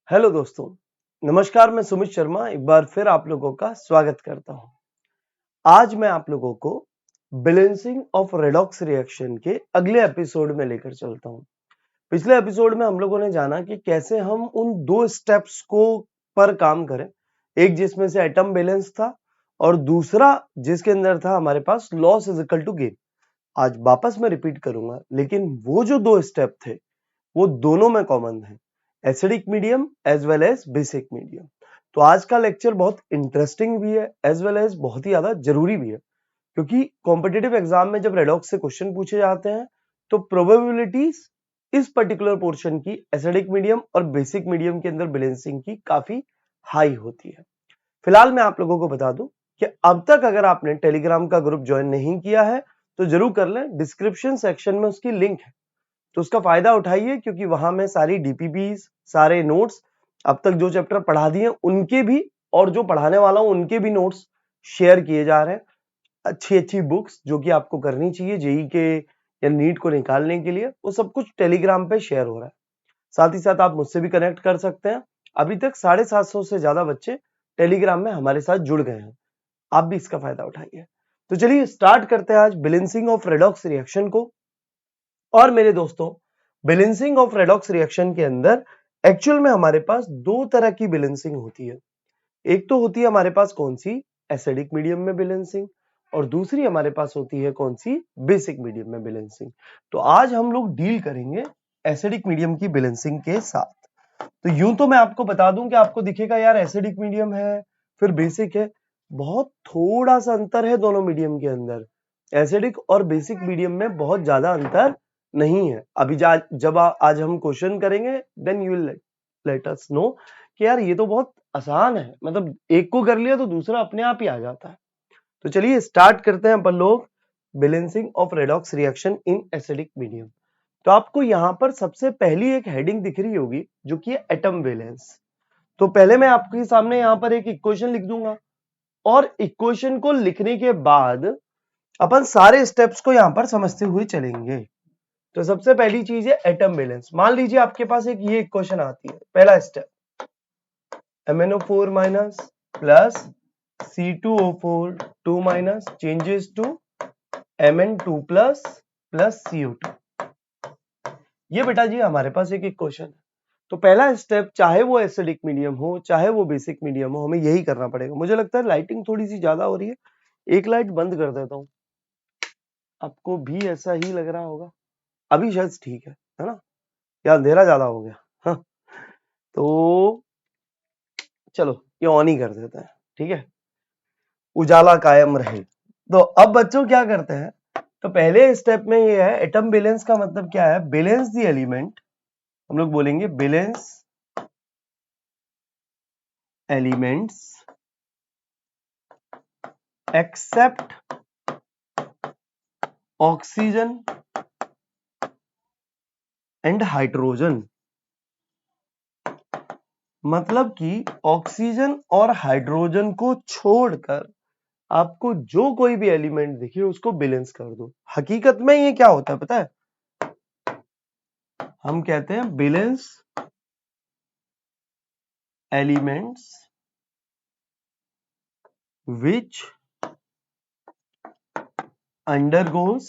Hello दोस्तों, नमस्कार। मैं सुमित शर्मा एक बार फिर आप लोगों का स्वागत करता हूं। आज मैं आप लोगों को बैलेंसिंग ऑफ रेडॉक्स रिएक्शन के अगले एपिसोड में लेकर चलता हूं। पिछले एपिसोड में हम लोगों ने जाना कि कैसे हम उन दो स्टेप्स को पर काम करें, एक जिसमें से एटम बैलेंस था और दूसरा जिसके अंदर था हमारे पास loss is equal to gain. आज वापस मैं रिपीट करूंगा, लेकिन वो जो दो स्टेप थे वो दोनों में कॉमन है, acidic medium as well as basic medium. तो आज का लेक्चर बहुत इंटरेस्टिंग भी है एज वेल एज बहुत ही ज्यादा जरूरी भी है, क्योंकि कॉम्पिटिटिव एग्जाम में जब रेडॉक्स से क्वेश्चन पूछे जाते हैं तो प्रोबेबिलिटीज इस पर्टिकुलर पोर्शन की एसिडिक मीडियम और बेसिक मीडियम के अंदर बैलेंसिंग की काफी हाई होती है। फिलहाल मैं आप लोगों को बता दूं कि अब तक अगर आपने टेलीग्राम का ग्रुप ज्वाइन नहीं किया है तो जरूर कर लें, डिस्क्रिप्शन सेक्शन में उसकी लिंक है, तो उसका फायदा उठाइए, क्योंकि वहां में सारी डीपीपीज, सारे नोट्स, अब तक जो चैप्टर पढ़ा दिए उनके भी और जो पढ़ाने वाला हूं उनके भी नोट्स शेयर किए जा रहे हैं। अच्छी अच्छी बुक्स जो कि आपको करनी चाहिए जेई के या नीट को निकालने के लिए, वो सब कुछ टेलीग्राम पे शेयर हो रहा है। साथ ही साथ आप मुझसे भी कनेक्ट कर सकते हैं। अभी तक 750 से ज्यादा बच्चे टेलीग्राम में हमारे साथ जुड़ गए हैं, आप भी इसका फायदा उठाइए। तो चलिए स्टार्ट करते हैं आज बैलेंसिंग ऑफ रेडॉक्स रिएक्शन को। और मेरे दोस्तों, बैलेंसिंग ऑफ रेडॉक्स रिएक्शन के अंदर एक्चुअल में हमारे पास दो तरह की बैलेंसिंग होती है। एक तो होती है हमारे पास कौन सी, एसिडिक मीडियम में बैलेंसिंग, और दूसरी हमारे पास होती है कौन सी, बेसिक मीडियम में बैलेंसिंग। तो आज हम लोग डील करेंगे एसिडिक मीडियम की बैलेंसिंग के साथ। तो यूं तो मैं आपको बता दूं कि आपको दिखेगा यार एसिडिक मीडियम है फिर बेसिक है, बहुत थोड़ा सा अंतर है दोनों मीडियम के अंदर। एसिडिक और बेसिक मीडियम में बहुत ज्यादा अंतर नहीं है। अभी जब आज हम क्वेश्चन करेंगे then you will let us know कि यार ये तो बहुत आसान है, मतलब एक को कर लिया तो दूसरा अपने आप ही आ जाता है। तो चलिए स्टार्ट करते हैं अपन लोग balancing of redox reaction in acidic medium. तो आपको यहां पर सबसे पहली एक हेडिंग दिख रही होगी जो कि है एटम बैलेंस। तो पहले मैं आपके सामने यहां पर एक इक्वेशन लिख दूंगा और इक्वेशन को लिखने के बाद अपन सारे स्टेप्स को यहां पर समझते हुए चलेंगे। तो सबसे पहली चीज है एटम बैलेंस। मान लीजिए आपके पास एक ये इक्वेशन आती है, पहला step MnO4 minus plus C2O4 2 minus changes to Mn2 plus plus CO2। ये बेटा जी हमारे पास एक इक्वेशन है। तो पहला स्टेप, चाहे वो एसिडिक मीडियम हो चाहे वो बेसिक मीडियम हो, हमें यही करना पड़ेगा। मुझे लगता है लाइटिंग थोड़ी सी ज्यादा हो रही है, एक लाइट बंद कर देता हूं, आपको भी ऐसा ही लग रहा होगा। अभी शायद ठीक है ना, या अंधेरा ज्यादा हो गया? हाँ, तो चलो ये ऑन ही कर देते हैं, ठीक है, उजाला कायम रहे। तो अब बच्चों क्या करते हैं, तो पहले स्टेप में ये है एटम बैलेंस का मतलब क्या है, बैलेंस द एलिमेंट, हम लोग बोलेंगे balance elements except oxygen and hydrogen. मतलब कि ऑक्सीजन और हाइड्रोजन को छोड़कर आपको जो कोई भी एलिमेंट दिखे उसको बैलेंस कर दो। हकीकत में ये क्या होता है पता है, हम कहते हैं balance elements which undergoes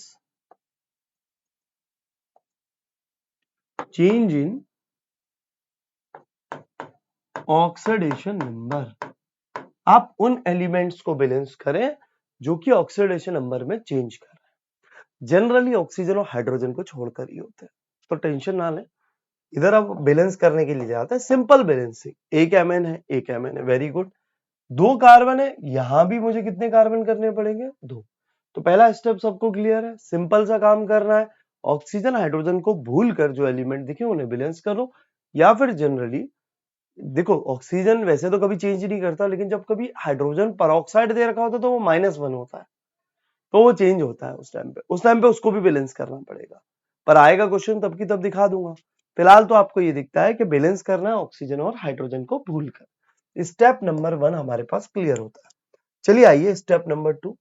change in oxidation number. आप उन एलिमेंट्स को बैलेंस करें जो कि ऑक्सीडेशन नंबर में चेंज कर रहे हैं। जनरली ऑक्सीजन और हाइड्रोजन को छोड़कर ही होते हैं, तो टेंशन ना लें। इधर आप बैलेंस करने के लिए जाते हैं, सिंपल बैलेंसिंग। एक Mn है एक Mn है, वेरी गुड। दो कार्बन है, यहां भी मुझे कितने कार्बन करने पड़ेंगे, दो। तो पहला स्टेप सबको क्लियर है, सिंपल सा काम करना है, ऑक्सीजन हाइड्रोजन को भूल कर जो एलिमेंट दिखे उन्हें बैलेंस करो। या फिर जनरली देखो, ऑक्सीजन वैसे तो कभी चेंज नहीं करता, लेकिन जब कभी हाइड्रोजन परऑक्साइड दे रखा होता है तो वो -1 होता है, तो वो चेंज होता है उस टाइम पे उसको भी बैलेंस करना पड़ेगा। पर आएगा क्वेश्चन तब की तब दिखा दूंगा। फिलहाल तो आपको ये दिखता है कि बैलेंस करना है ऑक्सीजन और हाइड्रोजन को भूलकर। स्टेप नंबर 1 हमारे पास क्लियर होता है। चलिए आइए स्टेप नंबर 2।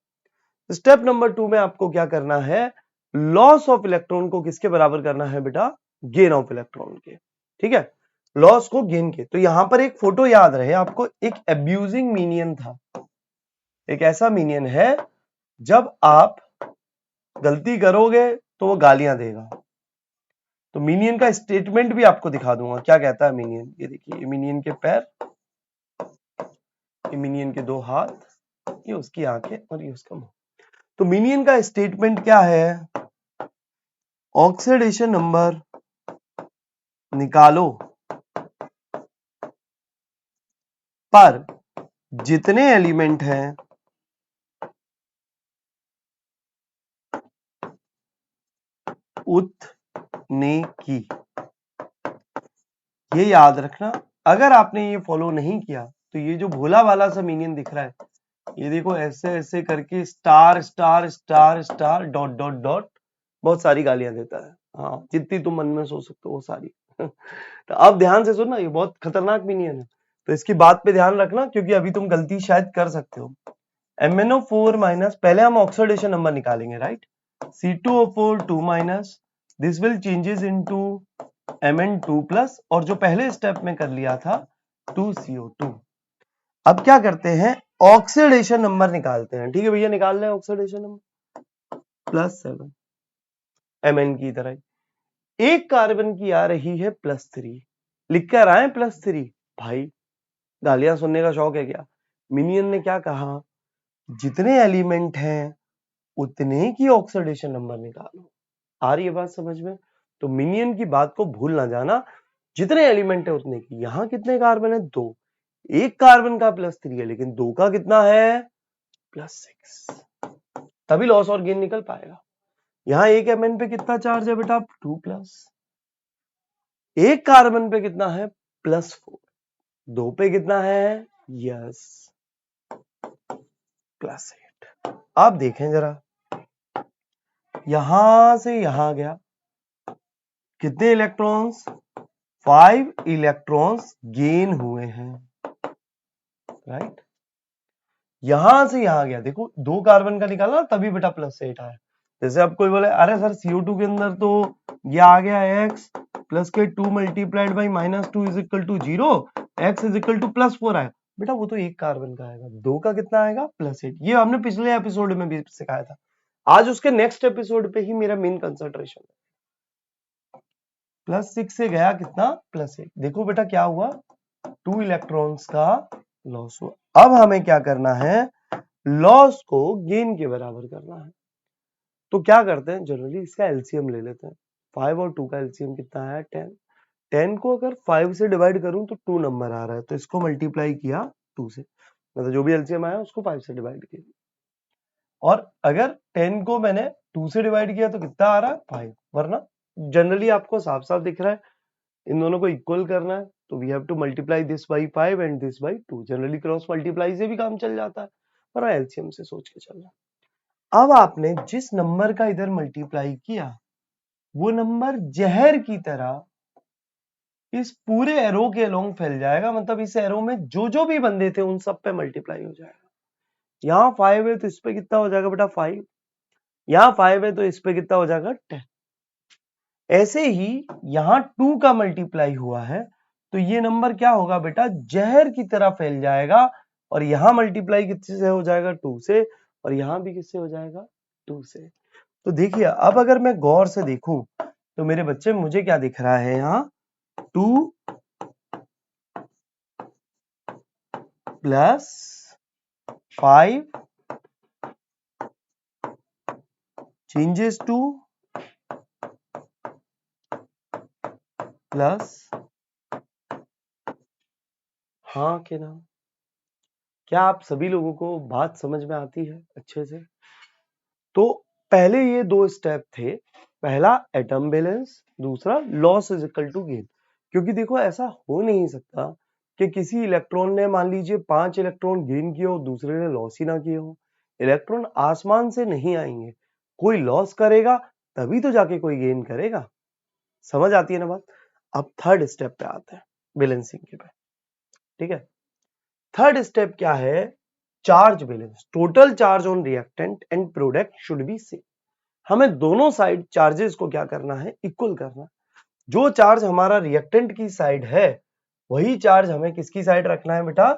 स्टेप नंबर 2 में आपको क्या करना है, लॉस ऑफ इलेक्ट्रॉन को किसके बराबर करना है बेटा, गेन ऑफ इलेक्ट्रॉन के। ठीक है, लॉस को गेन के। तो यहां पर एक फोटो याद रहे आपको, एक अब्यूजिंग मीनियन था, एक ऐसा मीनियन है जब आप गलती करोगे तो वो गालियां देगा। तो मीनियन का स्टेटमेंट भी आपको दिखा दूंगा, क्या कहता है मीनियन। ये देखिए, मीनियन के पैर, ये मीनियन के दो हाथ, ये उसकी आंखें और ये उसका मुंह। तो मीनियन का स्टेटमेंट क्या है, ऑक्सीडेशन नंबर निकालो पर जितने एलिमेंट हैं उतने की। ये याद रखना, अगर आपने ये फॉलो नहीं किया तो ये जो भोला वाला सा मीनियन दिख रहा है, ये देखो ऐसे ऐसे करके star star star star dot dot dot बहुत सारी गालियां देता है। हाँ, जितनी तुम मन में सोच सकते हो वो सारी। तो अब ध्यान से सुनना, ये बहुत खतरनाक मीनियन है, तो इसकी बात पे ध्यान रखना, क्योंकि अभी तुम गलती शायद कर सकते हो। MnO4 माइनस, पहले हम ऑक्सीडेशन नंबर निकालेंगे, right. C2O4 2 minus, this will changes into Mn2 plus, और जो पहले स्टेप में कर लिया था 2CO2। अब क्या करते हैं, ऑक्सीडेशन नंबर निकालते हैं। ठीक है भैया, निकाल रहे हैं ऑक्सीडेशन नंबर, +7 Mn की तरह। एक कार्बन की आ रही है +3, लिख कर आए +3। भाई गालियां सुनने का शौक है क्या। मिनियन ने क्या कहा, जितने एलिमेंट हैं उतने की ऑक्सीडेशन नंबर निकालो। आ रही है बात समझ में। तो मिनियन की बात को भूल ना जाना, जितने एलिमेंट है उतने की। यहां कितने कार्बन है, 2। एक कार्बन का +3 है, लेकिन 2 का कितना है, +6। तभी लॉस और गेन निकल पाएगा। यहां एक Mn पे कितना चार्ज है बेटा, 2+। एक कार्बन पे कितना है, +4। 2 पे कितना है, यस, +8। आप देखें जरा, यहां से यहां गया, कितने इलेक्ट्रॉन्स, 5 इलेक्ट्रॉन्स गेन हुए हैं, राइट। यहां से यहां गया, देखो 2 कार्बन का निकाला तभी बेटा +8 आया। जैसे अब कोई बोले अरे सर CO2 के अंदर तो ये आ गया x प्लस के 2 multiplied by -2 is equal to 0, x is equal to +4 आया। बेटा वो तो एक कार्बन का आएगा, 2 का कितना आएगा, +8। ये हमने पिछले एपिसोड में भी सिखाया था। आज उसके नेक्स्ट एपिसोड पे ही मेरा मेन कंसंट्रेशन है। +6 से गया कितना, +8। देखो बेटा क्या हुआ, 2 इलेक्ट्रॉन्स का लॉस हुआ। अब हमें क्या करना है, लॉस को गेन के बराबर करना है। तो क्या करते हैं, जनरली इसका एलसीएम ले लेते हैं। 5 और 2 का एलसीएम कितना है, 10। 10 को अगर 5 से डिवाइड करूं तो 2 नंबर आ रहा है, तो इसको मल्टीप्लाई किया 2 से, मतलब जो भी एलसीएम आया उसको 5 से डिवाइड किया। और अगर 10 को मैंने 2 से डिवाइड किया तो कितना आ रहा है, 5। वरना जनरली आपको साफ साफ दिख रहा है, इन दोनों को इक्वल करना है, तो we have to multiply this by 5 and this by 2। Generally cross multiply से भी काम चल जाता है, पर एलसीएम से सोच के चलना। अब आपने जिस नंबर का इधर मल्टीप्लाई किया, वो नंबर जहर की तरह इस पूरे एरो के अलोंग फैल जाएगा। मतलब इस एरो में जो जो भी बंदे थे उन सब पे मल्टीप्लाई हो जाएगा। यहाँ 5 है तो इस पे कितना हो जाएगा बेटा, 5। यहाँ 5 है तो इस पे कितना हो जाएगा, 10। ऐसे ही यहाँ 2 का मल्टीप्लाई हुआ है, तो ये नंबर क्या होगा बेटा, जहर की तरह फैल जाएगा। और यहां मल्टीप्लाई किससे हो जाएगा, 2 से, और यहां भी किससे हो जाएगा, 2 से। तो देखिए, अब अगर मैं गौर से देखूं तो मेरे बच्चे मुझे क्या दिख रहा है, यहाँ 2 प्लस 5 चेंजेस टू प्लस, हाँ के ना। क्या आप सभी लोगों को बात समझ में आती है अच्छे से। तो पहले ये 2 स्टेप थे, पहला एटम बैलेंस, दूसरा loss is equal to gain. क्योंकि देखो ऐसा हो नहीं सकता कि किसी इलेक्ट्रॉन ने मान लीजिए 5 इलेक्ट्रॉन गेन किए हो, दूसरे ने लॉस ही ना किए हो। इलेक्ट्रॉन आसमान से नहीं आएंगे, कोई लॉस करेगा तभी तो जाके कोई गेन करेगा। समझ आती है ना बात। अब थर्ड स्टेप पे आते हैं, बैलेंसिंग के पे। ठीक है, थर्ड स्टेप क्या है, charge balance. Total charge on reactant and product should be same. हमें दोनों साइड चार्जेस को क्या करना है, इक्वल करना। जो चार्ज हमारा रिएक्टेंट की साइड है वही चार्ज हमें किसकी साइड रखना है बेटा,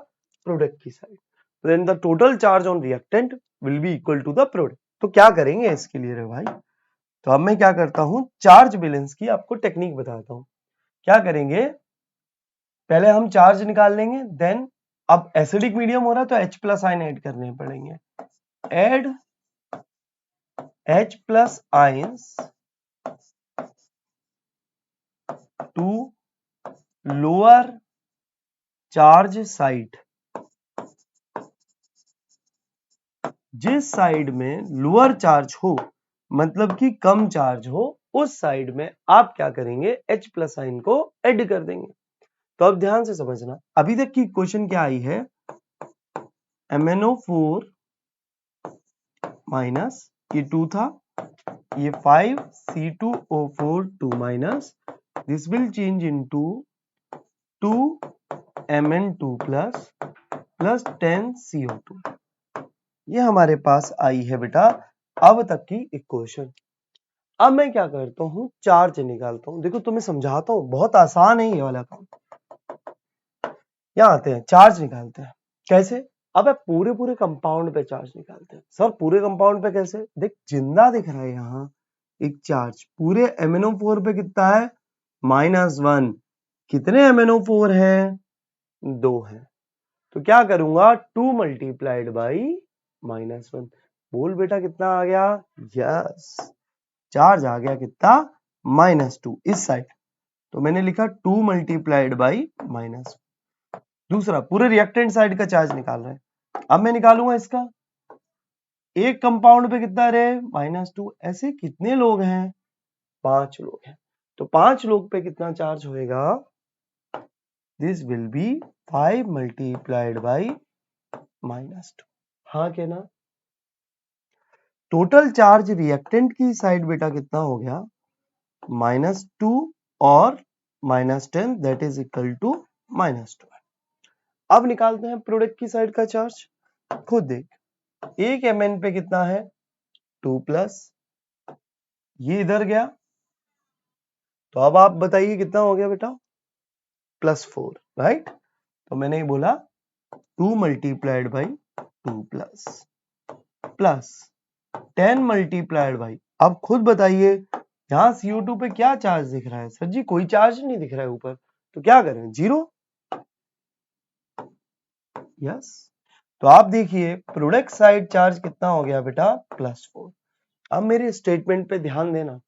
प्रोडक्ट की side. Then the total charge on reactant will be equal to the product. तो क्या करेंगे इसके लिए रे भाई, तो अब मैं क्या करता हूं, चार्ज बैलेंस की आपको टेक्निक बताता हूं। क्या करेंगे, पहले हम चार्ज निकाल लेंगे, देन अब एसिडिक मीडियम हो रहा है तो H प्लस आयन ऐड करने पड़ेंगे। Add H plus ions to lower charge side. जिस साइड में लोअर चार्ज हो, मतलब कि कम चार्ज हो, उस साइड में आप क्या करेंगे, H प्लस आयन को ऐड कर देंगे। तो अब ध्यान से समझना, अभी तक की क्वेश्चन क्या आई है, MnO4 माइनस ये 2 था, ये 5C2O4 2 minus, this will change into 2Mn2 plus 10CO2। ये हमारे पास आई है बेटा अब तक की इक्वेशन। अब मैं क्या करता हूं, चार्ज निकालता हूं। देखो तुम्हें समझाता हूं, बहुत आसान है ये वाला काम। यहां आते हैं, चार्ज निकालते हैं। कैसे, अब पूरे कंपाउंड पे चार्ज निकालते हैं। सर पूरे कंपाउंड पे कैसे, देख जिंदा दिख रहा है यहाँ एक चार्ज, पूरे MnO4 पे कितना है, -1। कितने MnO4 है, 2 है। तो क्या करूंगा, 2 मल्टीप्लाइड बाई -1। बोल बेटा कितना आ गया, यस चार्ज आ गया कितना, -2 इस साइड। तो मैंने लिखा 2 मल्टीप्लाइड बाई -1। दूसरा पूरे रिएक्टेंट साइड का चार्ज निकाल रहे हैं। अब मैं निकालूंगा इसका, एक कंपाउंड पे कितना रहे, -2। ऐसे कितने लोग हैं, 5 लोग हैं। तो 5 लोग पे कितना चार्ज होएगा, this will be 5 multiplied by -2। हाँ के ना, टोटल चार्ज रिएक्टेंट की साइड बेटा कितना हो गया, -2 और -10 दैट इज इक्वल टू -12। अब निकालते हैं प्रोडक्ट की साइड का चार्ज। खुद देख, एक Mn पे कितना है, 2 प्लस, ये इधर गया, तो अब आप बताइए कितना हो गया बेटा, +4 राइट। तो मैंने ये बोला 2 multiplied by 2 plus 10 multiplied by, अब खुद बताइए यहां CO2 पे क्या चार्ज दिख रहा है, सर जी कोई चार्ज नहीं दिख रहा है ऊपर, तो क्या करें, 0। यस, तो आप देखिए प्रोडक्ट साइड चार्ज कितना हो गया बेटा, +4। अब मेरे स्टेटमेंट पे ध्यान देना,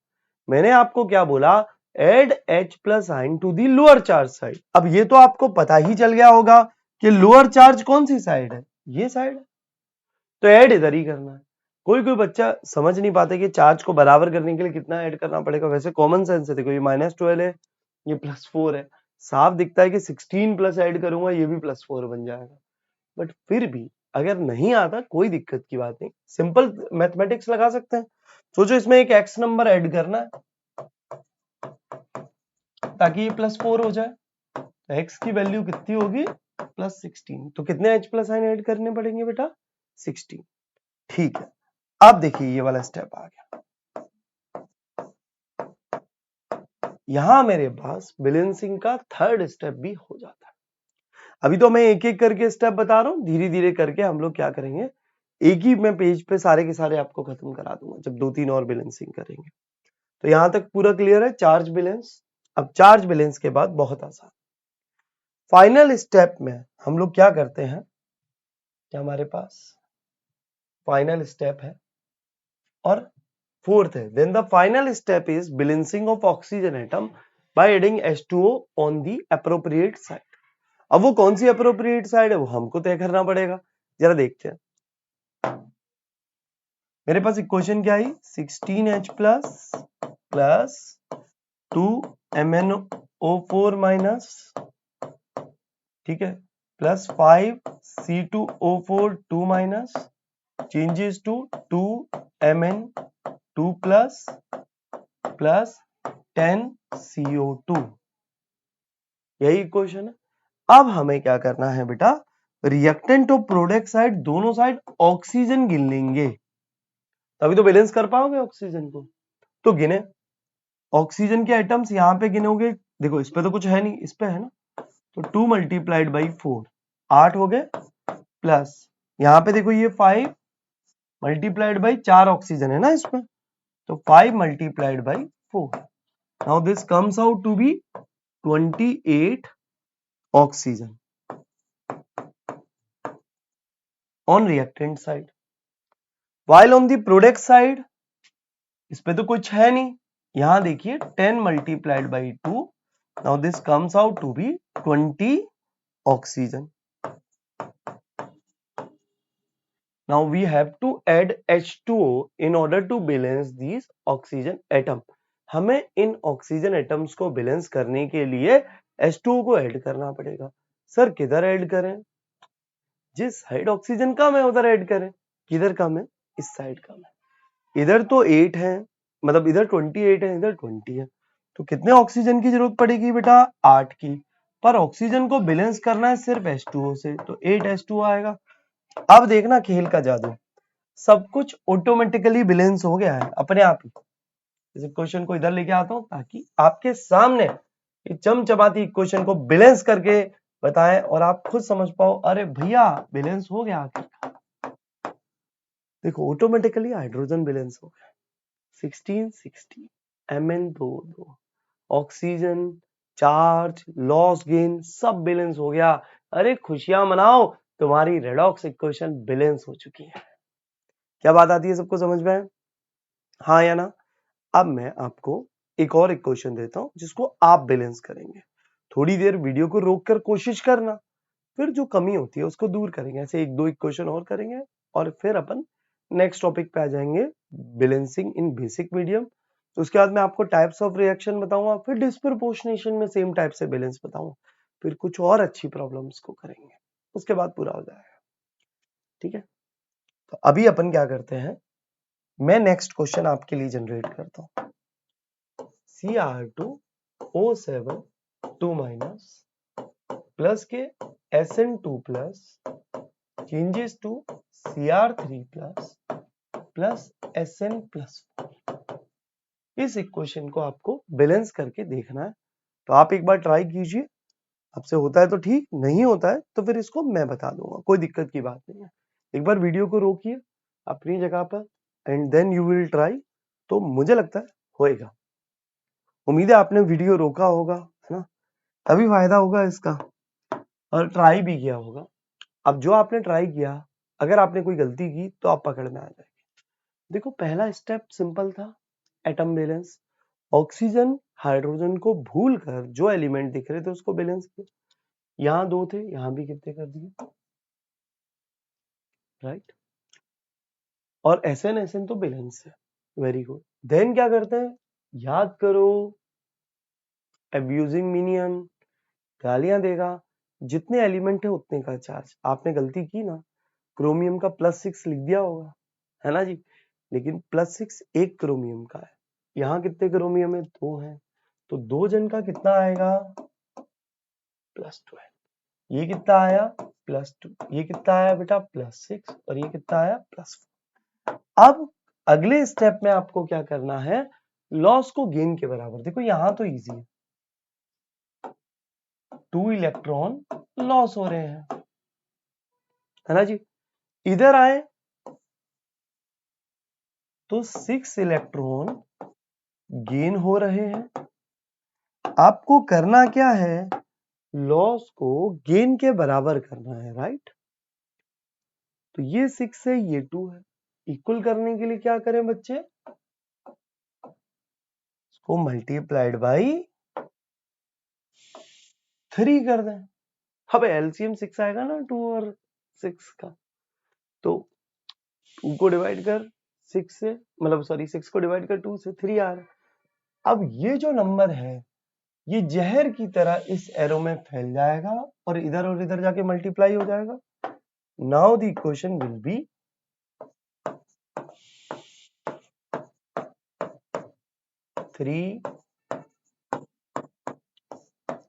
मैंने आपको क्या बोला, add H plus ion to the lower charge side. अब ये तो आपको पता ही चल गया होगा कि लोअर चार्ज कौन सी साइड है, ये साइड है, तो ऐड इधर ही करना है। कोई कोई बच्चा समझ नहीं पाता कि चार्ज को बराबर करने के लिए कितना ऐड करना पड़ेगा। वैसे कॉमन सेंस है, देखो ये -12 है, ये +4 है, साफ दिखता है कि 16 प्लस ऐड करूंगा ये भी +4 बन जाएगा। बट फिर भी अगर नहीं आता कोई दिक्कत की बात नहीं, सिंपल मैथमेटिक्स लगा सकते हैं। सोचो इसमें एक x नंबर ऐड करना है ताकि ये +4 हो जाए, तो x की वैल्यू कितनी होगी, +16। तो कितने H प्लस आयन ऐड करने पड़ेंगे बेटा, 16। ठीक है, अब देखिए ये वाला स्टेप आ गया, यहां मेरे पास बैलेंसिंग का थर्ड स्टेप भी हो जाता है। अभी तो मैं एक एक करके स्टेप बता रहा हूं, धीरे धीरे करके हम लोग क्या करेंगे, एक ही मैं पेज पे सारे के सारे आपको खत्म करा दूंगा जब 2-3 और बैलेंसिंग करेंगे। तो यहां तक पूरा क्लियर है, चार्ज बैलेंस। अब चार्ज बैलेंस के बाद बहुत आसान, फाइनल स्टेप में हम लोग क्या करते हैं, कि हमारे पास फाइनल स्टेप है और फोर्थ है, then the final step is balancing of oxygen atom by adding H2O on the appropriate side. अब वो कौन सी एप्रोप्रिएट साइड है वो हमको तय करना पड़ेगा, जरा देखते हैं। मेरे पास इक्वेशन क्या आई, 16H प्लस 2MnO4 माइनस, ठीक है, plus 5C2O4 2 minus, changes to 2Mn2 plus 10CO2। यही इक्वेशन है। अब हमें क्या करना है बेटा, रिएक्टेंट और प्रोडक्ट साइड दोनों साइड ऑक्सीजन गिन लेंगे, तभी तो बैलेंस कर पाओगे ऑक्सीजन को। तो गिने, ऑक्सीजन के एटम्स यहाँ पे गिनोगे, देखो इस पे तो कुछ है नहीं, इस पे है ना, तो 2 मल्टीप्लाइड बाई 4 8 हो गए, प्लस यहाँ पे देखो ये 5 मल्टीप्लाइड बाई 4 ऑक्सीजन है ना इसमें, तो 5 multiplied by 4, now this comes out to be 28 oxygen on reactant side. While on the product side, इस पे तो कुछ है नहीं, यहां देखिए 10 multiplied by 2, now this comes out to be 20 oxygen. Now we have to add H2O in order to balance these oxygen atom. हमें इन oxygen atoms को बैलेंस करने के लिए H2O को ऐड करना पड़ेगा। सर किधर ऐड करें? जिस साइड ऑक्सीजन कम है उधर ऐड करें। किधर कम है? इस साइड कम है। इधर तो 8 है, मतलब इधर 28 है, इधर 20 है, तो कितने ऑक्सीजन की जरूरत पड़ेगी बेटा? 8 की। पर ऑक्सीजन को बैलेंस करना है सिर्फ H2O से, तो 8 H2O आएगा। अब देखना खेल का जादू, सब कुछ ऑटोमेटिकली बैलेंस हो गया है अपने आप ही। इस इक्वेशन को इधर लेके आता हूं ताकि आपके सामने चमचमाती इक्वेशन को बैलेंस करके बताएं और आप खुद समझ पाओ, अरे भैया बैलेंस हो गया आखिर। देखो ऑटोमेटिकली हाइड्रोजन बैलेंस हो गया, 1660 Mn2O, oxygen, charge, loss, gain सब बैलेंस हो गया। अरे खुशियां मनाओ, तुम्हारी रेडॉक्स इक्वेशन बैलेंस हो चुकी है। क्या बात आती है सबको समझ में? हाँ या ना? अब मैं आपको एक और इक्वेशन देता हूं जिसको आप बैलेंस करेंगे। थोड़ी देर वीडियो को रोककर कोशिश करना, फिर जो कमी होती है उसको दूर करेंगे। ऐसे एक दो इक्वेशन और करेंगे और फिर अपन नेक्स्ट टॉपिक पे आ जाएंगे, बैलेंसिंग इन बेसिक मीडियम। उसके बाद मैं आपको टाइप्स ऑफ रिएक्शन बताऊंगा, फिर डिस्प्रपोर्शनेशन में सेम टाइप से बैलेंस बताऊंगा, फिर कुछ और अच्छी प्रॉब्लम्स को करेंगे, उसके बाद पूरा हो जाएगा। ठीक है, तो अभी अपन क्या करते हैं, मैं नेक्स्ट क्वेश्चन आपके लिए जनरेट करता हूं। Cr2O7 2 माइनस प्लस के SN2 plus changes to Cr3 plus Sn plus. इस इक्वेशन को आपको बैलेंस करके देखना है, तो आप एक बार ट्राई कीजिए, आपसे होता है तो ठीक, नहीं होता है तो फिर इसको मैं बता दूंगा, कोई दिक्कत की बात नहीं है। एक बार वीडियो को रोकिए अपनी जगह पर and then you will try, तो मुझे लगता है होएगा। उम्मीद है आपने वीडियो रोका होगा, है ना, तभी फायदा होगा इसका, और ट्राई भी किया होगा। अब जो आपने ट्राई किया, अगर आपने कोई गलती की तो आप पकड़ में आ जाएंगे। देखो पहला स्टेप सिंपल था, एटम बैलेंस। ऑक्सीजन हाइड्रोजन को भूलकर जो एलिमेंट दिख रहे थे उसको बैलेंस किया, यहाँ 2 थे, यहाँ भी कितने कर दिए, राइट। और SN तो बैलेंस है, वेरी गुड। देन क्या करते हैं, याद करो, अब्यूजिंग मिनियन, गालियां देगा, जितने एलिमेंट है उतने का चार्ज। आपने गलती की ना, क्रोमियम का +6 लिख दिया होगा, है ना जी, लेकिन +6 एक क्रोमियम का है, यहाँ कितने क्रोमियम है, 2 है, तो 2 जन का कितना आएगा, +12। ये कितना आया, +2। ये कितना आया बेटा, +6। और ये कितना आया, +4। अब अगले स्टेप में आपको क्या करना है, लॉस को गेन के बराबर। देखो यहां तो इजी है, 2 इलेक्ट्रॉन लॉस हो रहे हैं, है ना जी। इधर आए तो 6 इलेक्ट्रॉन गेन हो रहे हैं। आपको करना क्या है, लॉस को गेन के बराबर करना है, राइट। तो ये 6 है, ये 2 है, इक्वल करने के लिए क्या करें बच्चे, इसको मल्टीप्लाइड बाई 3 कर दें। अब एलसीएम 6 आएगा ना 2 और 6 का, तो 2 को डिवाइड कर 6 से, मतलब सॉरी 6 को डिवाइड कर 2 से, 3 आ रहा है। अब ये जो नंबर है ये जहर की तरह इस एरो में फैल जाएगा और इधर जाके मल्टीप्लाई हो जाएगा। Now the equation will be three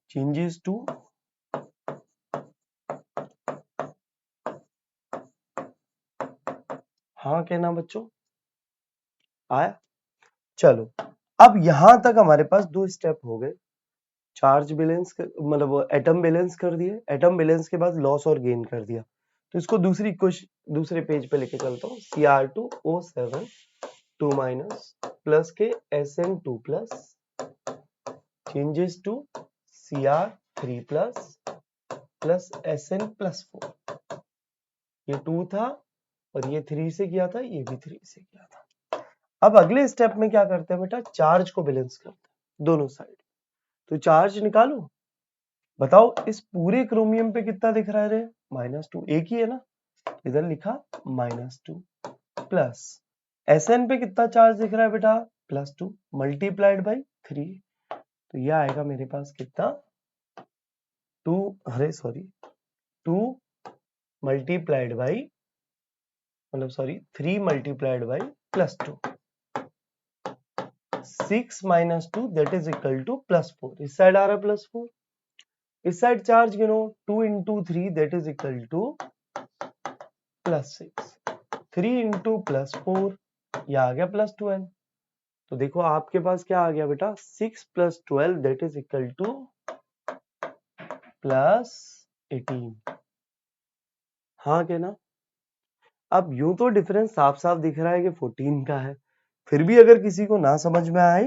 changes to हाँ कहना बच्चों, आया। चलो अब यहां तक हमारे पास 2 स्टेप हो गए। चार्ज बैलेंस मतलब एटम बैलेंस कर दिए, एटम बैलेंस के बाद लॉस और गेन कर दिया। तो इसको दूसरे पेज पे लेके चलता हूँ। Cr2O7 2- प्लस के Sn2 plus changes to Cr3 plus plus Sn plus 4। ये 2 था और ये 3 से किया था, ये भी 3 से किया था। अब अगले स्टेप में क्या करते हैं बेटा, चार्ज को बैलेंस करते हैं दोनों साइड। तो चार्ज निकालो, बताओ इस पूरे क्रोमियम पे कितना दिख रहा है रे? -2, एक ही है ना, इधर लिखा -2 प्लस Sn पे कितना चार्ज दिख रहा है बेटा? +2 मल्टीप्लाइड बाई 3। तो यह आएगा मेरे पास कितना, 2 मल्टीप्लाइड बाई मतलब 3 multiplied by +2, 6 - 2 that is equal to +4। इस साइड आ रहा है +4, इस साइड चार्ज गिनो, 2 × 3 दैट इज इक्वल टू +6, 3 × +4 यह आ गया +12। तो देखो आपके पास क्या आ गया बेटा, 6 + 12 दैट इज इक्वल टू +18। हाँ के ना? अब यूं तो डिफरेंस साफ साफ दिख रहा है कि 14 का है, फिर भी अगर किसी को ना समझ में आए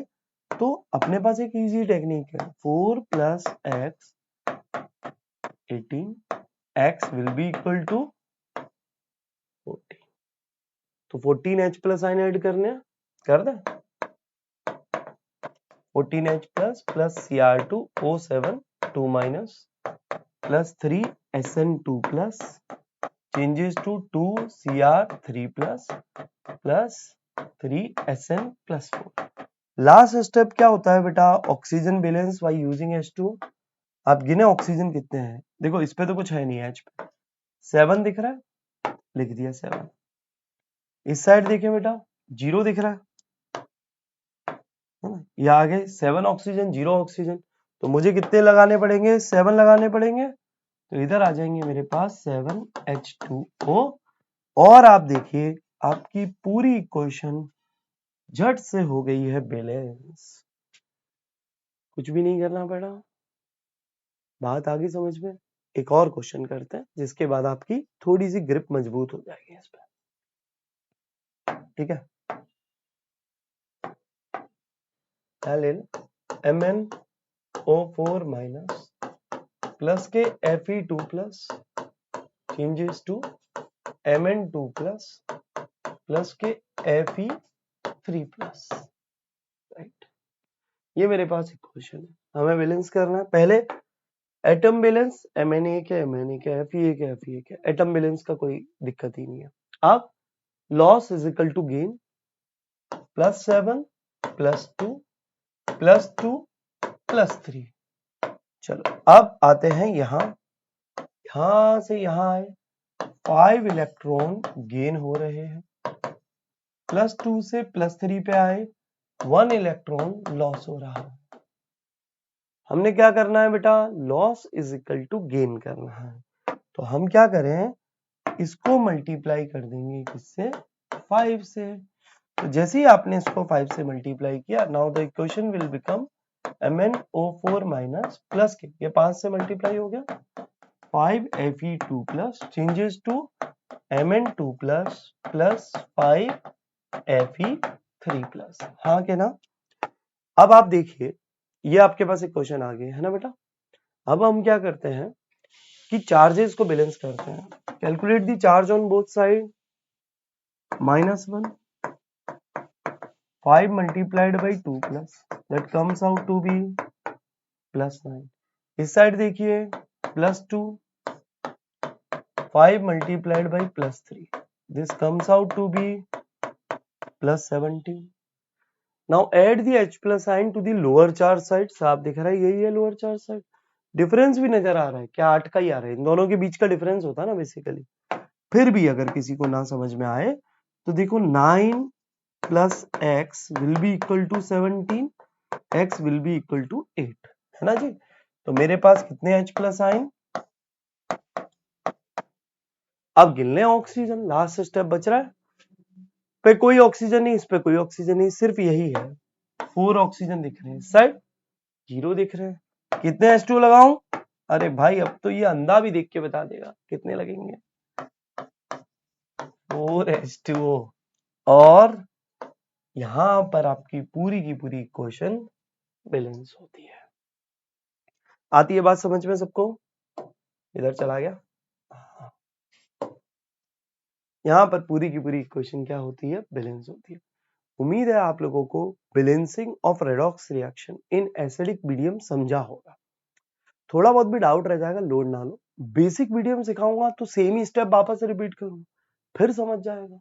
तो अपने पास एक इजी टेक्निक है, 4 + x 18 x will be equal to 14। तो 14H प्लस आइन ऐड करने हैं, कर दे। 14H plus Cr2O7 2- plus 3 Sn2 plus changes to 2 Cr3 plus 3 Sn plus 4। Last step क्या होता है बेटा, oxygen balance by using H2O। आप गिने ऑक्सीजन कितने हैं, देखो इस पे तो कुछ है नहीं, H पे 7 दिख रहा है, लिख दिया 7। इस साइड देखिए बेटा 0 दिख रहा है ना, ये आ गए 7 ऑक्सीजन 0 ऑक्सीजन। तो मुझे कितने लगाने पड़ेंगे, 7 लगाने पड़ेंगे। तो इधर आ जाएंगे मेरे पास 7H2O। और आप देखिए आपकी पूरी इक्वेशन झट से हो गई है बैलेंस, कुछ भी नहीं करना पड़ा। बात आ गई समझ में? एक और क्वेश्चन करते हैं जिसके बाद आपकी थोड़ी सी ग्रिप मजबूत हो जाएगी इस पे, ठीक है? ले MnO4- प्लस के Fe2 plus changes to Mn2 plus के Fe3 प्लस, राइट? ये मेरे पास इक्वेशन है, हमें बैलेंस करना है। पहले एटम बैलेंस Mn1 है, Mn1 है, Fe1 है, Fe1 है, एटम बैलेंस का कोई दिक्कत ही नहीं है। अब loss is equal to gain, +7 +2 +2 +3। चलो अब आते हैं यहां से यहां आए, 5 इलेक्ट्रॉन गेन हो रहे हैं, +2 से +3 पे आए, 1 इलेक्ट्रॉन लॉस हो रहा है। हमने क्या करना है बेटा, loss is equal to gain करना है। तो हम क्या करें, इसको मल्टीप्लाई कर देंगे किससे, 5 से। तो जैसे ही आपने इसको 5 से मल्टीप्लाई किया, now the equation will become MnO4- plus के, ये 5 से मल्टीप्लाई हो गया, 5 Fe2 plus changes to Mn2 plus 5 Fe3 plus. हाँ के ना? अब आप देखिए ये आपके पास एक क्वेश्चन आ गया है ना बेटा। अब हम क्या करते हैं कि चार्जेस को बैलेंस करते हैं। Calculate the charge on both side, -1 5 multiplied by 2 plus that comes out to be +9। इस साइड देखिए +2 5 multiplied by +3 this comes out to be +17। now add the H plus sign to the lower charge side। साफ दिख रहा है यही है lower charge side, difference भी नजर आ रहा है क्या, 8 का ही आ रहा है, इन दोनों के बीच का डिफरेंस होता है ना बेसिकली। फिर भी अगर किसी को ना समझ में आए तो देखो 9 plus x will be equal to 17, x will be equal to 8, है ना जी। तो मेरे पास कितने H प्लस आइन, अब गिन लें ऑक्सीजन, लास्ट स्टेप बच रहा है, पे कोई ऑक्सीजन नहीं, इस पे कोई ऑक्सीजन नहीं, सिर्फ यही है। 4 ऑक्सीजन दिख रहे हैं, साइड 0 दिख रहे हैं। कितने H2O लगाऊं? अरे भाई अब तो ये अंधा भी देख के बता देगा कितने लगेंगे। 4 H2O। और यहां पर आपकी पूरी की पूरी इक्वेशन बैलेंस होती है। आती है बात समझ में सबको? इधर चला गया। यहाँ पर पूरी की पूरी इक्वेशन क्या होती है? बैलेंस होती है। उम्मीद है आप लोगों को balancing of redox reaction in acidic medium समझा होगा। थोड़ा बहुत भी डाउट रह जाएगा, लोड ना लो। बेसिक मीडियम सिखाऊंगा तो सेम ही स्टेप वापस रिपीट करूंगा, फिर समझ जाएगा।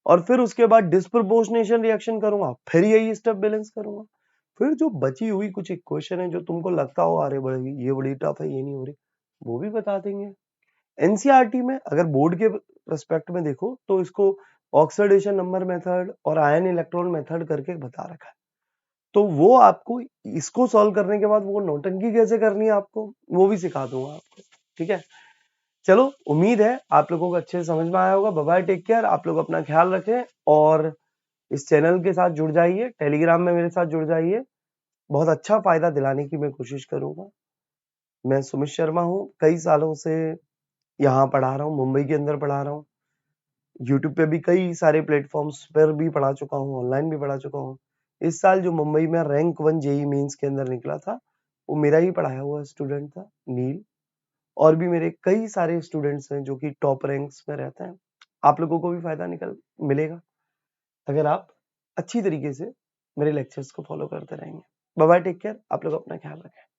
और फिर उसके बाद डिस्प्रपोर्शनेशन रिएक्शन करूंगा, फिर यही स्टेप बैलेंस करूंगा। फिर जो बची हुई कुछ इक्वेशन है जो तुमको लगता हो अरे बड़ी ये बड़ी टफ है, ये नहीं हो रही, वो भी बता देंगे। एनसीईआरटी में अगर बोर्ड के रेस्पेक्ट में देखो तो इसको ऑक्सीडेशन नंबर मेथड और आयन इलेक्ट्रॉन मेथड करके बता रखा है। तो वो आपको इसको सॉल्व करने के बाद वो नौटंकी कैसे करनी है आपको वो भी सिखा दूंगा आपको। ठीक है, चलो उम्मीद है आप लोगों को अच्छे से समझ में आया होगा। Bye bye, take care. आप लोग अपना ख्याल रखें और इस चैनल के साथ जुड़ जाइए, टेलीग्राम में मेरे साथ जुड़ जाइए। बहुत अच्छा फायदा दिलाने की मैं कोशिश करूंगा। मैं सुमित शर्मा हूँ, कई सालों से यहाँ पढ़ा रहा हूँ, मुंबई के अंदर पढ़ा रहा हूँ। यूट्यूब पे भी कई सारे प्लेटफॉर्म्स पर भी पढ़ा चुका हूँ, ऑनलाइन भी पढ़ा चुका हूँ। इस साल जो मुंबई में रैंक 1 जेई मेंस के अंदर निकला था वो मेरा ही पढ़ाया हुआ स्टूडेंट था, नील। और भी मेरे कई सारे स्टूडेंट्स हैं जो कि टॉप रैंक्स में रहते हैं। आप लोगों को भी फायदा मिलेगा अगर आप अच्छी तरीके से मेरे लेक्चर्स को फॉलो करते रहेंगे। Bye bye, take care. आप लोग अपना ख्याल रखें।